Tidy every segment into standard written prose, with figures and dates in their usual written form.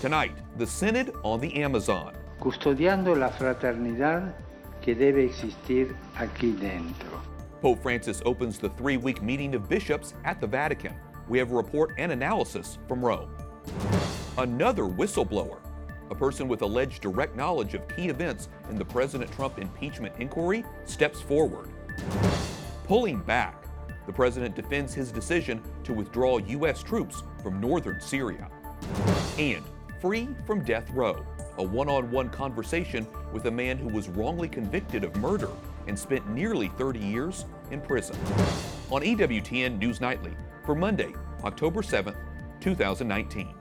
Tonight, the Synod on the Amazon. Custodiando la fraternidad que debe existir aquí dentro. Pope Francis opens the 3-week meeting of bishops at the Vatican. We have a report and analysis from Rome. Another whistleblower, a person with alleged direct knowledge of key events in the President Trump impeachment inquiry, steps forward. Pulling back, the president defends his decision to withdraw U.S. troops from northern Syria. And free from death row, a one-on-one conversation with a man who was wrongly convicted of murder and spent nearly 30 years in prison. On EWTN News Nightly for Monday, October 7th, 2019.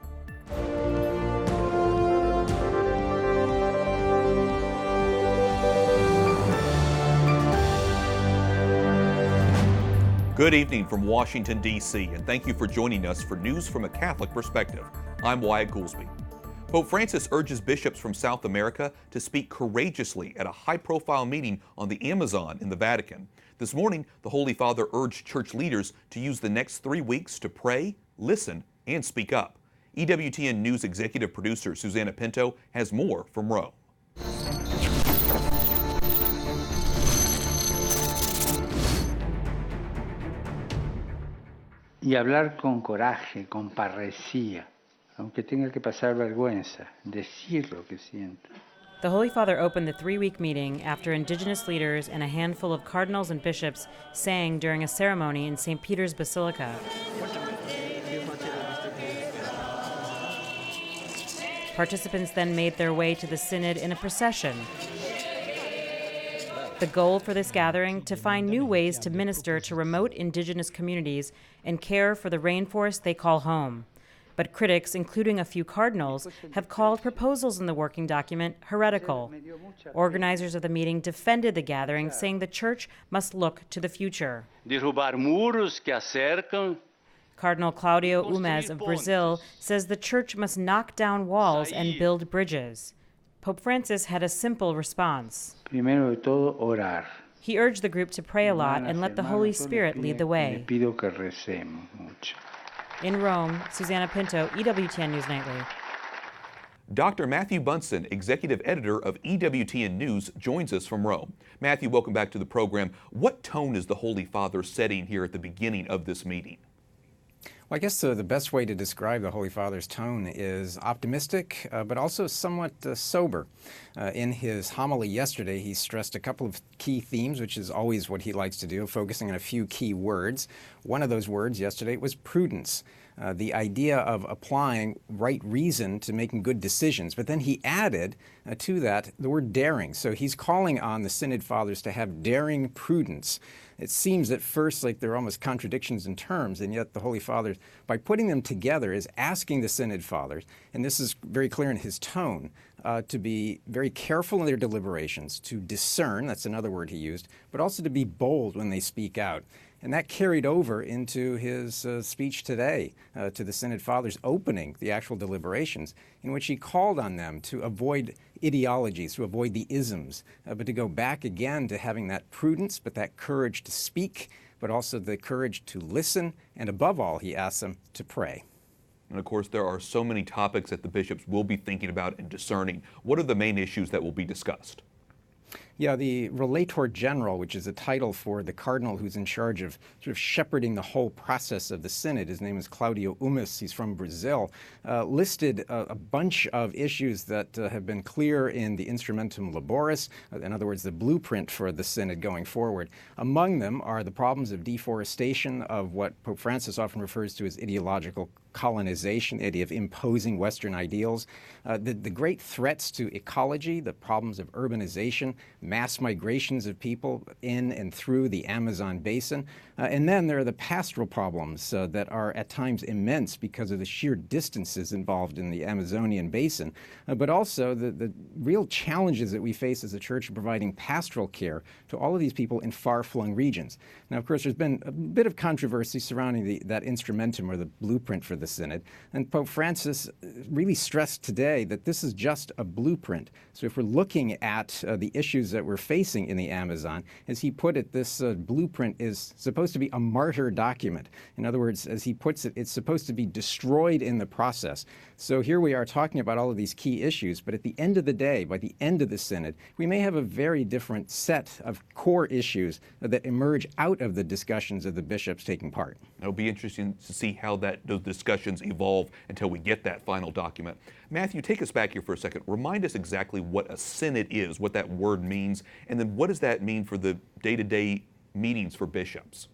Good evening from Washington, D.C., and thank you for joining us for News from a Catholic Perspective. I'm Wyatt Goolsby. Pope Francis urges bishops from South America to speak courageously at a high-profile meeting on the Amazon in the Vatican. This morning, the Holy Father urged church leaders to use the next 3 weeks to pray, listen, and speak up. EWTN News executive producer Susanna Pinto has more from Rome. Y hablar con coraje, con parresía, aunque tenga que pasar vergüenza, decir lo que siento. The Holy Father opened the 3-week meeting after indigenous leaders and a handful of cardinals and bishops sang during a ceremony in St. Peter's Basilica. Participants then made their way to the Synod in a procession. The goal for this gathering, to find new ways to minister to remote indigenous communities and care for the rainforest they call home. But critics, including a few cardinals, have called proposals in the working document heretical. Organizers of the meeting defended the gathering, saying the church must look to the future. Derrubar muros que acercam. Cardinal Claudio Umes of Brazil says the church must knock down walls and build bridges. Pope Francis had a simple response. Primero de todo, orar. He urged the group to pray a lot and let the Holy Spirit lead the way. Pido que recemos mucho. In Rome, Susanna Pinto, EWTN News Nightly. Dr. Matthew Bunson, executive editor of EWTN News, joins us from Rome. Matthew, welcome back to the program. What tone is the Holy Father setting here at the beginning of this meeting? Well, I guess the best way to describe the Holy Father's tone is optimistic, but also somewhat sober. In his homily yesterday, he stressed a couple of key themes, which is always what he likes to do, focusing on a few key words. One of those words yesterday was prudence, the idea of applying right reason to making good decisions. But then he added to that the word daring. So he's calling on the Synod Fathers to have daring prudence. It seems at first like they're almost contradictions in terms, and yet the Holy Father, by putting them together, is asking the Synod Fathers, and this is very clear in his tone, to be very careful in their deliberations, to discern, that's another word he used, but also to be bold when they speak out. And that carried over into his speech today to the Synod Fathers, opening the actual deliberations, in which he called on them to avoid ideologies, to avoid the isms, but to go back again to having that prudence, but that courage to speak, but also the courage to listen, and above all, he asks them to pray. And of course, there are so many topics that the bishops will be thinking about and discerning. What are the main issues that will be discussed? Yeah, the Relator General, which is a title for the cardinal who's in charge of sort of shepherding the whole process of the Synod, his name is Claudio Umes, he's from Brazil, listed a bunch of issues that have been clear in the Instrumentum Laboris, in other words, the blueprint for the Synod going forward. Among them are the problems of deforestation, of what Pope Francis often refers to as ideological colonization, the idea of imposing Western ideals, the great threats to ecology, the problems of urbanization, mass migrations of people in and through the Amazon basin. And then there are the pastoral problems that are at times immense because of the sheer distances involved in the Amazonian basin, but also the real challenges that we face as a church in providing pastoral care to all of these people in far-flung regions. Now, of course, there's been a bit of controversy surrounding that instrumentum or the blueprint for the the Synod. And Pope Francis really stressed today that this is just a blueprint. So if we're looking at the issues that we're facing in the Amazon, as he put it, this blueprint is supposed to be a martyr document. In other words, as he puts it, it's supposed to be destroyed in the process. So here we are talking about all of these key issues, but at the end of the day, by the end of the Synod, we may have a very different set of core issues that emerge out of the discussions of the bishops taking part. It'll be interesting to see how those discussions evolve until we get that final document. Matthew, take us back here for a second. Remind us exactly what a synod is, what that word means, and then what does that mean for the day-to-day meetings for bishops?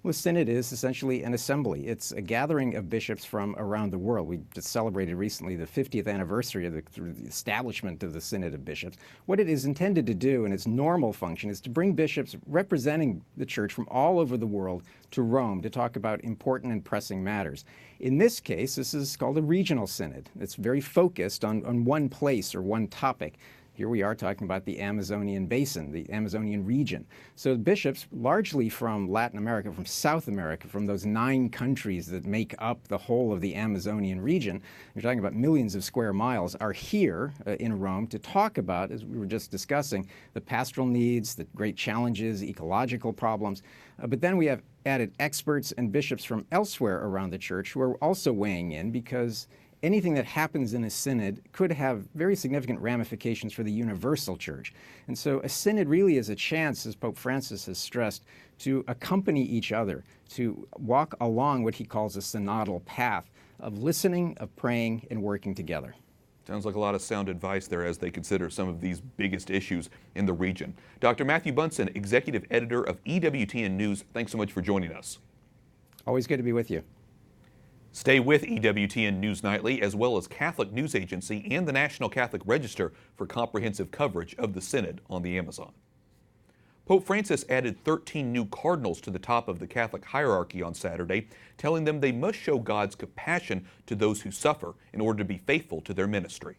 Well, Synod is essentially an assembly. It's a gathering of bishops from around the world. We just celebrated recently the 50th anniversary of the establishment of the Synod of Bishops. What it is intended to do, and its normal function, is to bring bishops representing the church from all over the world to Rome to talk about important and pressing matters. In this case, this is called a regional synod. It's very focused on one place or one topic. Here we are talking about the Amazonian basin, the Amazonian region. So bishops, largely from Latin America, from South America, from those 9 countries that make up the whole of the Amazonian region, we're talking about millions of square miles, are here in Rome to talk about, as we were just discussing, the pastoral needs, the great challenges, ecological problems. But then we have added experts and bishops from elsewhere around the church who are also weighing in, because anything that happens in a synod could have very significant ramifications for the universal church. And so a synod really is a chance, as Pope Francis has stressed, to accompany each other, to walk along what he calls a synodal path of listening, of praying, and working together. Sounds like a lot of sound advice there as they consider some of these biggest issues in the region. Dr. Matthew Bunson, Executive Editor of EWTN News, thanks so much for joining us. Always good to be with you. Stay with EWTN News Nightly, as well as Catholic News Agency and the National Catholic Register for comprehensive coverage of the Synod on the Amazon. Pope Francis added 13 new cardinals to the top of the Catholic hierarchy on Saturday, telling them they must show God's compassion to those who suffer in order to be faithful to their ministry.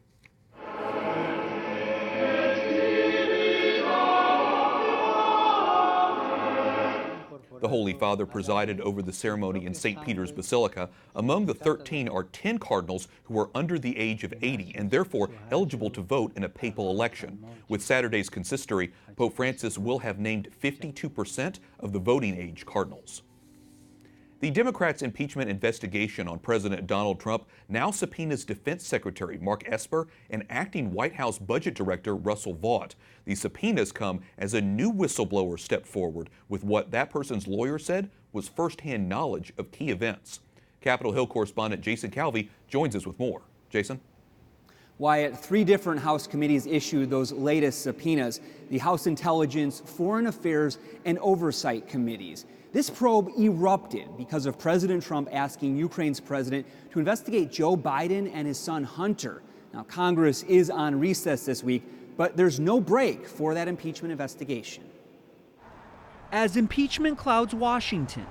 The Holy Father presided over the ceremony in St. Peter's Basilica. Among the 13 are 10 cardinals who are under the age of 80 and therefore eligible to vote in a papal election. With Saturday's consistory, Pope Francis will have named 52% of the voting age cardinals. The Democrats' impeachment investigation on President Donald Trump now subpoenas Defense Secretary Mark Esper and acting White House Budget Director Russell Vought. These subpoenas come as a new whistleblower stepped forward with what that person's lawyer said was firsthand knowledge of key events. Capitol Hill correspondent Jason Calvi joins us with more. Jason? Wyatt, 3 different House committees issued those latest subpoenas: the House Intelligence, Foreign Affairs, and Oversight committees. This probe erupted because of President Trump asking Ukraine's president to investigate Joe Biden and his son Hunter. Now, Congress is on recess this week, but there's no break for that impeachment investigation. As impeachment clouds Washington,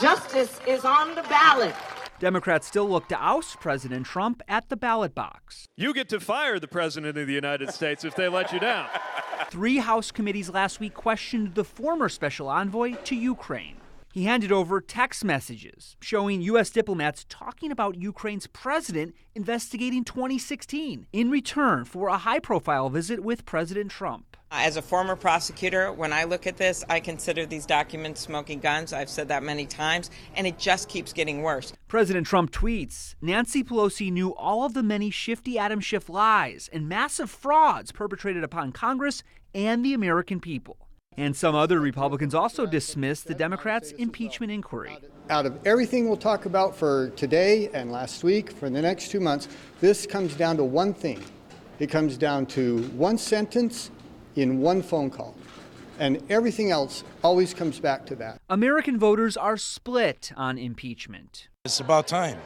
justice is on the ballot. Democrats still look to oust President Trump at the ballot box. You get to fire the President of the United States if they let you down. 3 House committees last week questioned the former special envoy to Ukraine. He handed over text messages showing U.S. diplomats talking about Ukraine's president investigating 2016 in return for a high-profile visit with President Trump. As a former prosecutor, when I look at this, I consider these documents smoking guns. I've said that many times, and it just keeps getting worse. President Trump tweets, Nancy Pelosi knew all of the many shifty Adam Schiff lies and massive frauds perpetrated upon Congress and the American people. And some other Republicans also dismissed the Democrats' impeachment inquiry. Out of everything we'll talk about for today and last week, for the next 2 months, this comes down to one thing. It comes down to one sentence in one phone call. And everything else always comes back to that. American voters are split on impeachment. It's about time.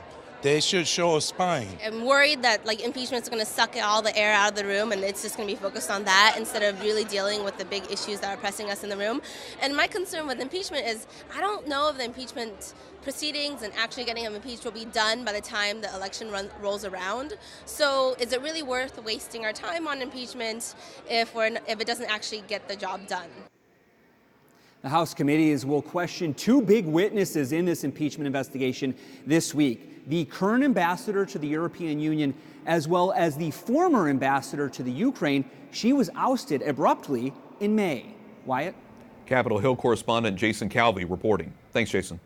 They should show a spine. I'm worried that impeachment is going to suck all the air out of the room and it's just going to be focused on that instead of really dealing with the big issues that are pressing us in the room. And my concern with impeachment is I don't know if the impeachment proceedings and actually getting him impeached will be done by the time the election rolls around. So is it really worth wasting our time on impeachment if it doesn't actually get the job done? The House committees will question two big witnesses in this impeachment investigation this week: the current ambassador to the European Union, as well as the former ambassador to the Ukraine. She was ousted abruptly in May. Wyatt? Capitol Hill correspondent Jason Calvi reporting. Thanks, Jason.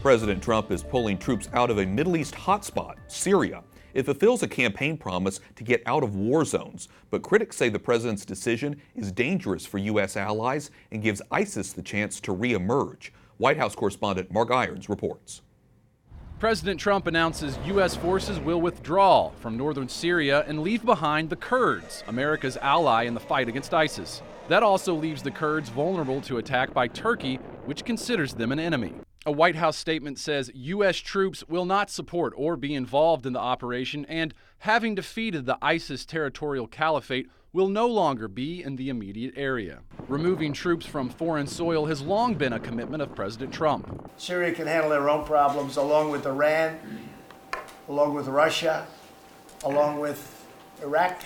President Trump is pulling troops out of a Middle East hotspot, Syria. It fulfills a campaign promise to get out of war zones, but critics say the president's decision is dangerous for U.S. allies and gives ISIS the chance to reemerge. White House correspondent Mark Irons reports. President Trump announces U.S. forces will withdraw from northern Syria and leave behind the Kurds, America's ally in the fight against ISIS. That also leaves the Kurds vulnerable to attack by Turkey, which considers them an enemy. A White House statement says U.S. troops will not support or be involved in the operation, and having defeated the ISIS territorial caliphate, will no longer be in the immediate area. Removing troops from foreign soil has long been a commitment of President Trump. Syria can handle their own problems, along with Iran, along with Russia, along with Iraq,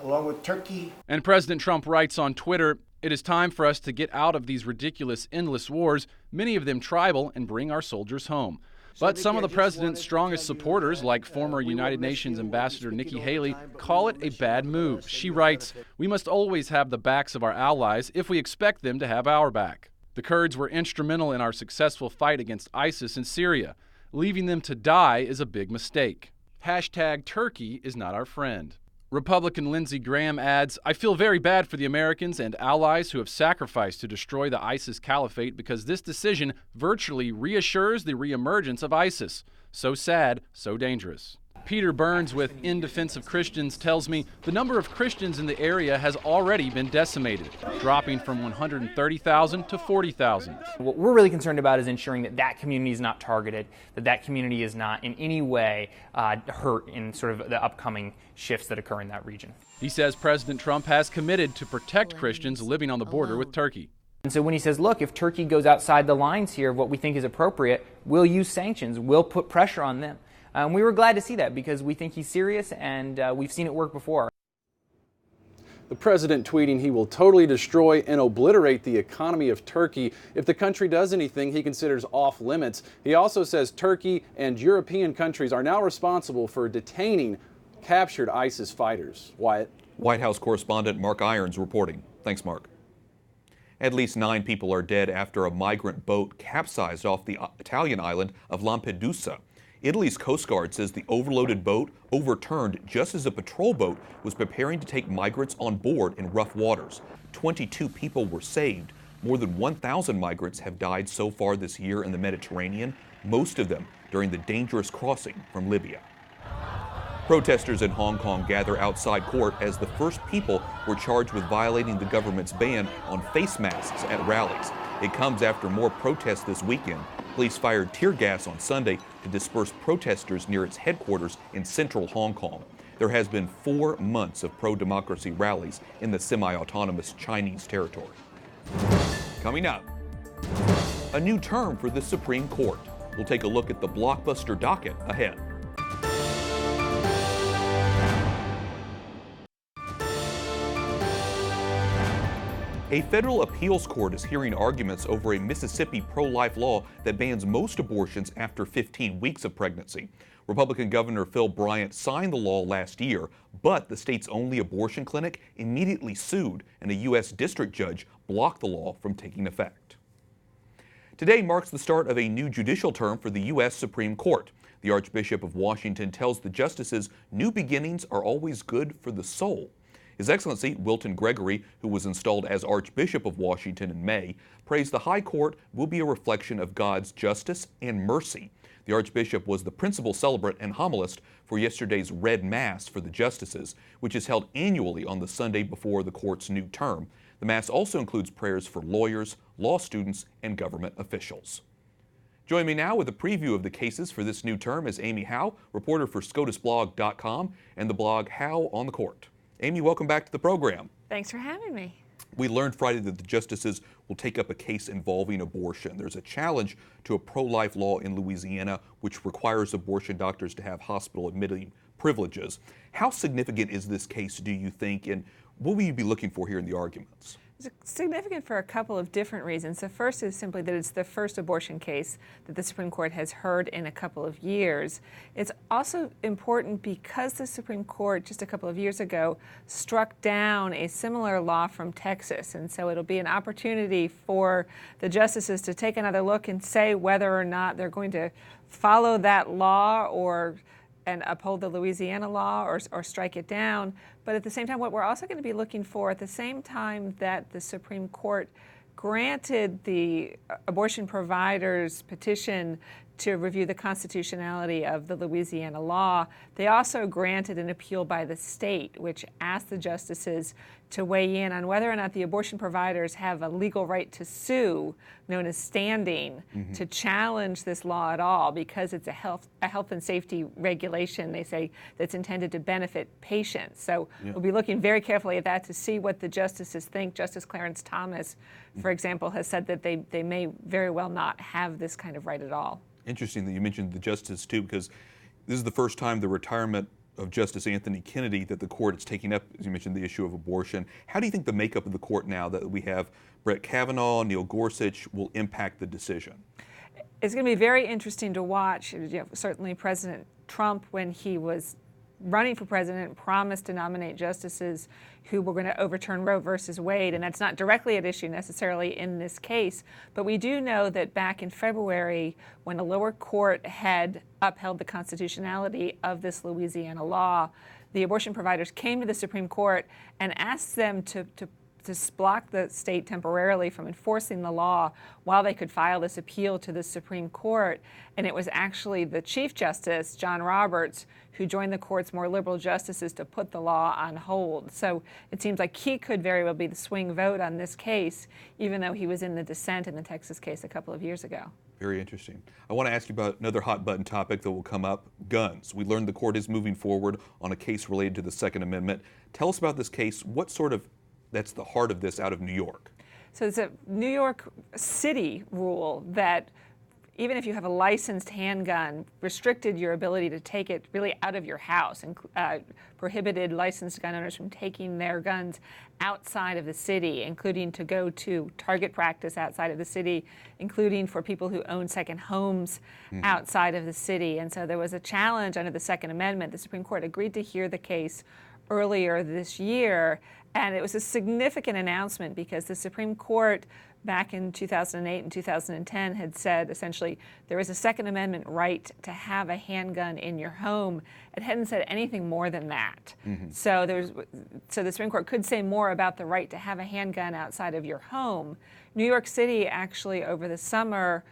along with Turkey. And President Trump writes on Twitter, "It is time for us to get out of these ridiculous, endless wars, many of them tribal, and bring our soldiers home." But some of the president's strongest supporters, like former United Nations Ambassador Nikki Haley, call it a bad move. She writes, "We must always have the backs of our allies if we expect them to have our back. The Kurds were instrumental in our successful fight against ISIS in Syria. Leaving them to die is a big mistake. Hashtag Turkey is not our friend." Republican Lindsey Graham adds, "I feel very bad for the Americans and allies who have sacrificed to destroy the ISIS caliphate because this decision virtually reassures the reemergence of ISIS. So sad, so dangerous." Peter Burns with In Defense of Christians tells me the number of Christians in the area has already been decimated, dropping from 130,000 to 40,000. What we're really concerned about is ensuring that that community is not targeted, that community is not in any way hurt in sort of the upcoming shifts that occur in that region. He says President Trump has committed to protect Christians living on the border with Turkey. And so when he says, look, if Turkey goes outside the lines here of what we think is appropriate, we'll use sanctions, we'll put pressure on them. We were glad to see that because we think he's serious and we've seen it work before. The president tweeting he will totally destroy and obliterate the economy of Turkey if the country does anything he considers off limits. He also says Turkey and European countries are now responsible for detaining captured ISIS fighters. Wyatt? White House correspondent Mark Irons reporting. Thanks, Mark. At least 9 people are dead after a migrant boat capsized off the Italian island of Lampedusa. Italy's Coast Guard says the overloaded boat overturned just as a patrol boat was preparing to take migrants on board in rough waters. 22 people were saved. More than 1,000 migrants have died so far this year in the Mediterranean, most of them during the dangerous crossing from Libya. Protesters in Hong Kong gather outside court as the first people were charged with violating the government's ban on face masks at rallies. It comes after more protests this weekend. Police fired tear gas on Sunday to disperse protesters near its headquarters in central Hong Kong. There has been 4 months of pro-democracy rallies in the semi-autonomous Chinese territory. Coming up, a new term for the Supreme Court. We'll take a look at the blockbuster docket ahead. A federal appeals court is hearing arguments over a Mississippi pro-life law that bans most abortions after 15 weeks of pregnancy. Republican Governor Phil Bryant signed the law last year, but the state's only abortion clinic immediately sued, and a U.S. district judge blocked the law from taking effect. Today marks the start of a new judicial term for the U.S. Supreme Court. The Archbishop of Washington tells the justices new beginnings are always good for the soul. His Excellency Wilton Gregory, who was installed as Archbishop of Washington in May, prays the High Court will be a reflection of God's justice and mercy. The Archbishop was the principal celebrant and homilist for yesterday's Red Mass for the justices, which is held annually on the Sunday before the court's new term. The Mass also includes prayers for lawyers, law students, and government officials. Join me now with a preview of the cases for this new term is Amy Howe, reporter for SCOTUSblog.com and the blog Howe on the Court. Amy, welcome back to the program. Thanks for having me. We learned Friday that the justices will take up a case involving abortion. There's a challenge to a pro-life law in Louisiana which requires abortion doctors to have hospital admitting privileges. How significant is this case, do you think, and What will you be looking for here in the arguments? It's significant for a couple of different reasons. The first is simply that it's the first abortion case that the Supreme Court has heard in a couple of years. It's also important because the Supreme Court just a couple of years ago struck down a similar law from Texas. And so it'll be an opportunity for the justices to take another look and say whether or not they're going to follow that law and uphold the Louisiana law or strike it down. But at the same time, what we're also going to be looking for at the same time that the Supreme Court granted the abortion providers' petition to review the constitutionality of the Louisiana law, they also granted an appeal by the state, which asked the justices to weigh in on whether or not the abortion providers have a legal right to sue, known as standing, to challenge this law at all, because it's a health and safety regulation, they say, that's intended to benefit patients. So we'll be looking very carefully at that to see what the justices think. Justice Clarence Thomas, for example, has said that they may very well not have this kind of right at all. Interesting that you mentioned the justice too, because this is the first time the retirement of Justice Anthony Kennedy that the court is taking up, as you mentioned, the issue of abortion. How do you think the makeup of the court now that we have Brett Kavanaugh, Neil Gorsuch will impact the decision? It's going to be very interesting to watch. Certainly President Trump, when he was running for president, promised to nominate justices who were going to overturn Roe versus Wade, and that's not directly at issue necessarily in this case. But we do know that back in February, when a lower court had upheld the constitutionality of this Louisiana law, the abortion providers came to the Supreme Court and asked them to block the state temporarily from enforcing the law while they could file this appeal to the Supreme Court. And it was actually the Chief Justice, John Roberts, who joined the court's more liberal justices to put the law on hold. So it seems like he could very well be the swing vote on this case, even though he was in the dissent in the Texas case a couple of years ago. Very interesting. I want to ask you about another hot button topic that will come up, guns. We learned the court is moving forward on a case related to the Second Amendment. Tell us about this case. That's the heart of this out of New York. So it's a New York City rule that even if you have a licensed handgun, restricted your ability to take it really out of your house and prohibited licensed gun owners from taking their guns outside of the city, including to go to target practice outside of the city, including for people who own second homes outside of the city. And so there was a challenge under the Second Amendment. The Supreme Court agreed to hear the case earlier this year, and it was a significant announcement because the Supreme Court back in 2008 and 2010 had said essentially there is a Second Amendment right to have a handgun in your home. It hadn't said anything more than that. So the Supreme Court could say more about the right to have a handgun outside of your home. New York City actually over the summer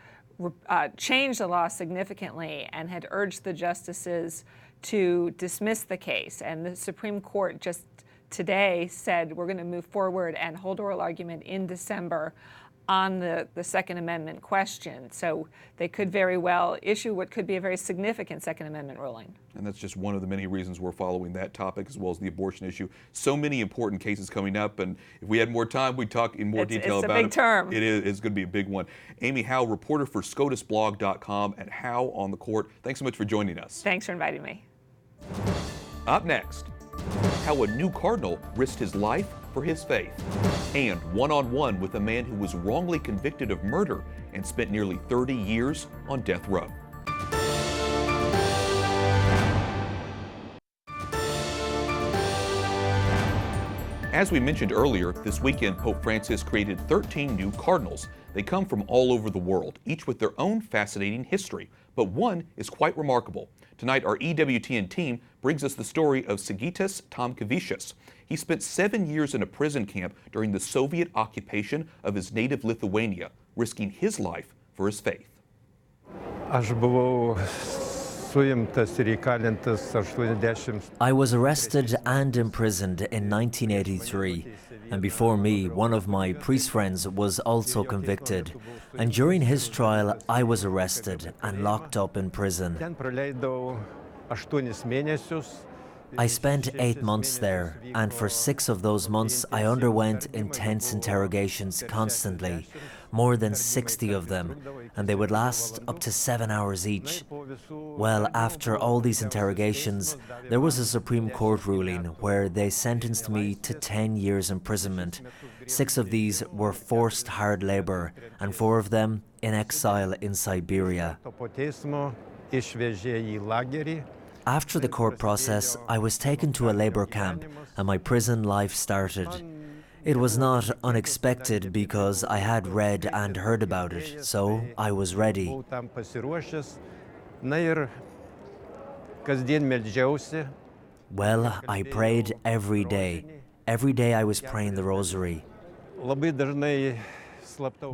changed the law significantly and had urged the justices to dismiss the case. And the Supreme Court just today said we're going to move forward and hold oral argument in December on the Second Amendment question. So they could very well issue what could be a very significant Second Amendment ruling. And that's just one of the many reasons we're following that topic as well as the abortion issue. So many important cases coming up, and if we had more time, we'd talk in more detail about it. It's a big term. It is. It's going to be a big one. Amy Howe, reporter for SCOTUSblog.com and Howe on the Court. Thanks so much for joining us. Thanks for inviting me. Up next, how a new cardinal risked his life for his faith, and one-on-one with a man who was wrongly convicted of murder and spent nearly 30 years on death row. As we mentioned earlier, this weekend Pope Francis created 13 new cardinals. They come from all over the world, each with their own fascinating history, but one is quite remarkable. Tonight, our EWTN team brings us the story of Sigitas Tomkevicius. He spent 7 years in a prison camp during the Soviet occupation of his native Lithuania, risking his life for his faith. I was arrested and imprisoned in 1983, and before me, one of my priest friends was also convicted, and during his trial, I was arrested and locked up in prison. I spent 8 months there, and for 6 of those months I underwent intense interrogations constantly. more than 60 of them, and they would last up to 7 hours each. Well, after all these interrogations, there was a Supreme Court ruling where they sentenced me to 10 years imprisonment. 6 of these were forced hard labor, and 4 of them in exile in Siberia. After the court process, I was taken to a labor camp, and my prison life started. It was not unexpected because I had read and heard about it, so I was ready. Well, I prayed every day. Every day I was praying the rosary.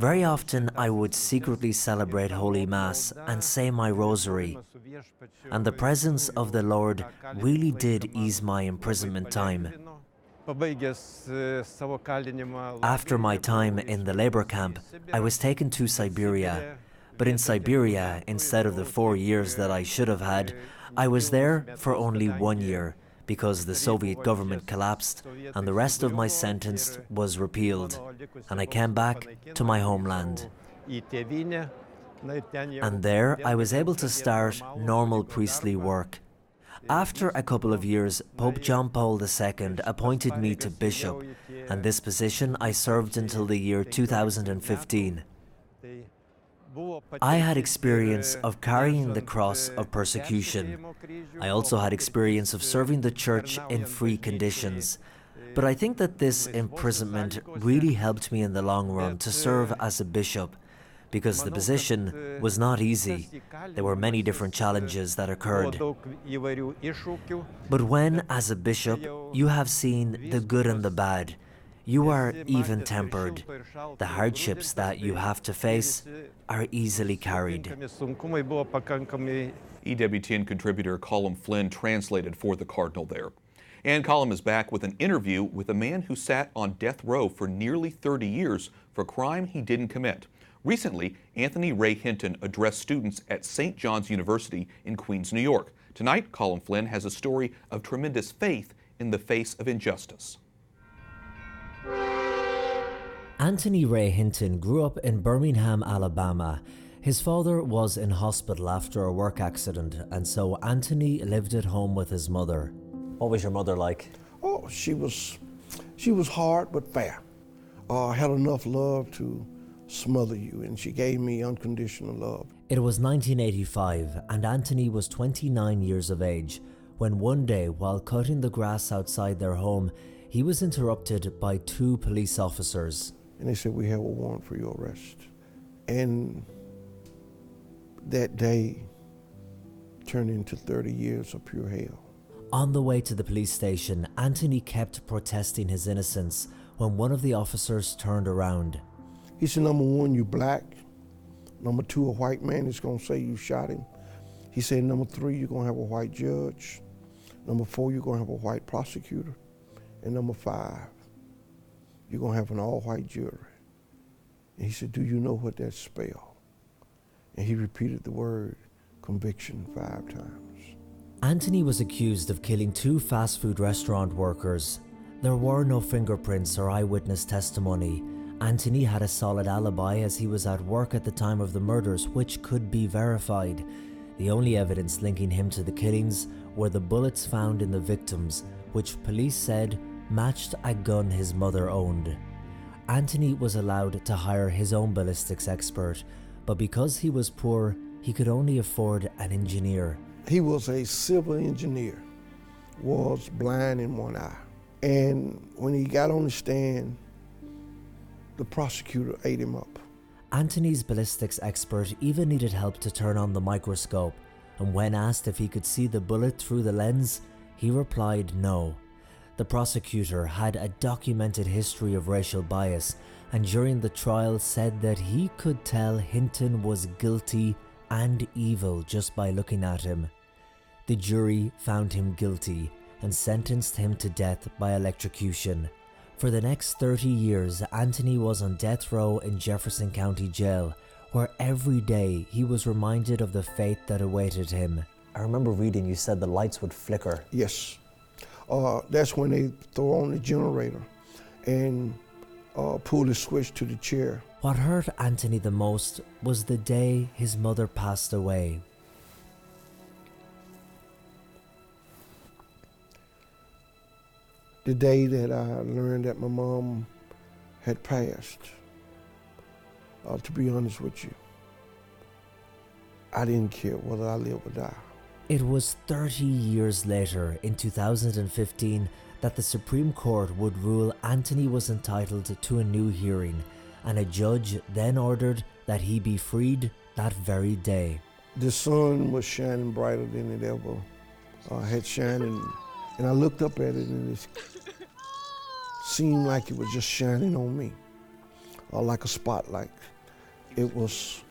Very often I would secretly celebrate Holy Mass and say my rosary. And the presence of the Lord really did ease my imprisonment time. After my time in the labor camp, I was taken to Siberia. But in Siberia, instead of the 4 years that I should have had, I was there for only 1 year because the Soviet government collapsed and the rest of my sentence was repealed. And I came back to my homeland. And there I was able to start normal priestly work. After a couple of years, Pope John Paul II appointed me to bishop, and this position I served until the year 2015. I had experience of carrying the cross of persecution. I also had experience of serving the church in free conditions. But I think that this imprisonment really helped me in the long run to serve as a bishop, because the position was not easy. There were many different challenges that occurred. But when, as a bishop, you have seen the good and the bad, you are even-tempered. The hardships that you have to face are easily carried. EWTN contributor Colin Flynn translated for the Cardinal there. And Colin is back with an interview with a man who sat on death row for nearly 30 years for a crime he didn't commit. Recently, Anthony Ray Hinton addressed students at St. John's University in Queens, New York. Tonight, Colin Flynn has a story of tremendous faith in the face of injustice. Anthony Ray Hinton grew up in Birmingham, Alabama. His father was in hospital after a work accident, and so Anthony lived at home with his mother. What was your mother like? Oh, she was hard but fair. Had enough love to smother you, and she gave me unconditional love. It was 1985, and Anthony was 29 years of age when one day, while cutting the grass outside their home, he was interrupted by 2 police officers. And they said, "We have a warrant for your arrest." And that day turned into 30 years of pure hell. On the way to the police station, Anthony kept protesting his innocence when one of the officers turned around. He said, "Number 1, you black. Number 2, a white man is gonna say you shot him." He said, "Number 3, you're gonna have a white judge. Number 4, you're gonna have a white prosecutor. And number 5, you're gonna have an all-white jury." And he said, "Do you know what that spell?" And he repeated the word conviction 5 times. Anthony was accused of killing 2 fast food restaurant workers. There were no fingerprints or eyewitness testimony. Anthony had a solid alibi as he was at work at the time of the murders, which could be verified. The only evidence linking him to the killings were the bullets found in the victims, which police said matched a gun his mother owned. Anthony was allowed to hire his own ballistics expert, but because he was poor, he could only afford an engineer. He was a civil engineer, was blind in one eye. And when he got on the stand, the prosecutor ate him up. Anthony's ballistics expert even needed help to turn on the microscope, and when asked if he could see the bullet through the lens, he replied no. The prosecutor had a documented history of racial bias, and during the trial said that he could tell Hinton was guilty and evil just by looking at him. The jury found him guilty and sentenced him to death by electrocution. For the next 30 years, Anthony was on death row in Jefferson County Jail, where every day he was reminded of the fate that awaited him. I remember reading you said the lights would flicker. Yes. That's when they throw on the generator and pull the switch to the chair, What hurt Anthony the most was the day his mother passed away. The day that I learned that my mom had passed, to be honest with you, I didn't care whether I live or die. It was 30 years later, in 2015, that the Supreme Court would rule Anthony was entitled to a new hearing, and a judge then ordered that he be freed that very day. The sun was shining brighter than it ever had shined, and I looked up at it and it seemed like it was just shining on me, like a spotlight. It was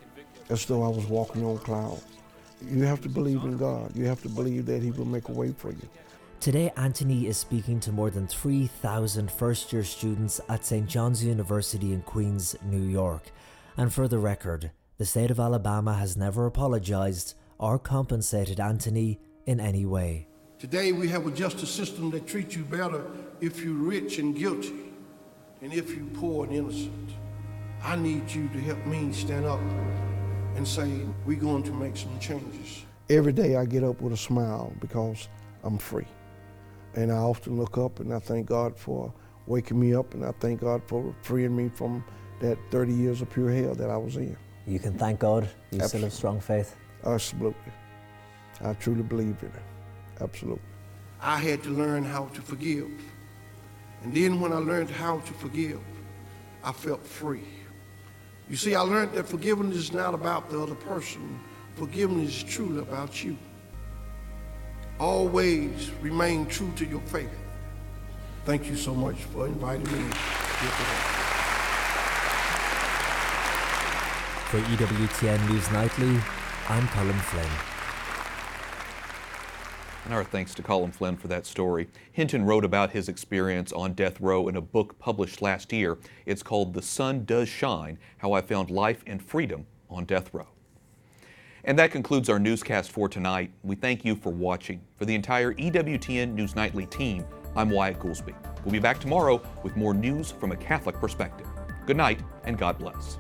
as though I was walking on clouds. You have to believe in God. You have to believe that He will make a way for you. Today, Anthony is speaking to more than 3,000 first-year students at St. John's University in Queens, New York. And for the record, the state of Alabama has never apologized or compensated Anthony in any way. Today, we have a justice system that treats you better if you're rich and guilty than if you're poor and innocent. I need you to help me stand up and say, we're going to make some changes. Every day I get up with a smile because I'm free. And I often look up and I thank God for waking me up, and I thank God for freeing me from that 30 years of pure hell that I was in. You can thank God. You still have strong faith. Absolutely. I truly believe in it. Absolutely. I had to learn how to forgive. And then when I learned how to forgive, I felt free. You see, I learned that forgiveness is not about the other person. Forgiveness is truly about you. Always remain true to your faith. Thank you so much for inviting me here today. For EWTN News Nightly, I'm Colin Flynn. And our thanks to Colin Flynn for that story. Hinton wrote about his experience on death row in a book published last year. It's called The Sun Does Shine: How I Found Life and Freedom on Death Row. And that concludes our newscast for tonight. We thank you for watching. For the entire EWTN News Nightly team, I'm Wyatt Goolsby. We'll be back tomorrow with more news from a Catholic perspective. Good night and God bless.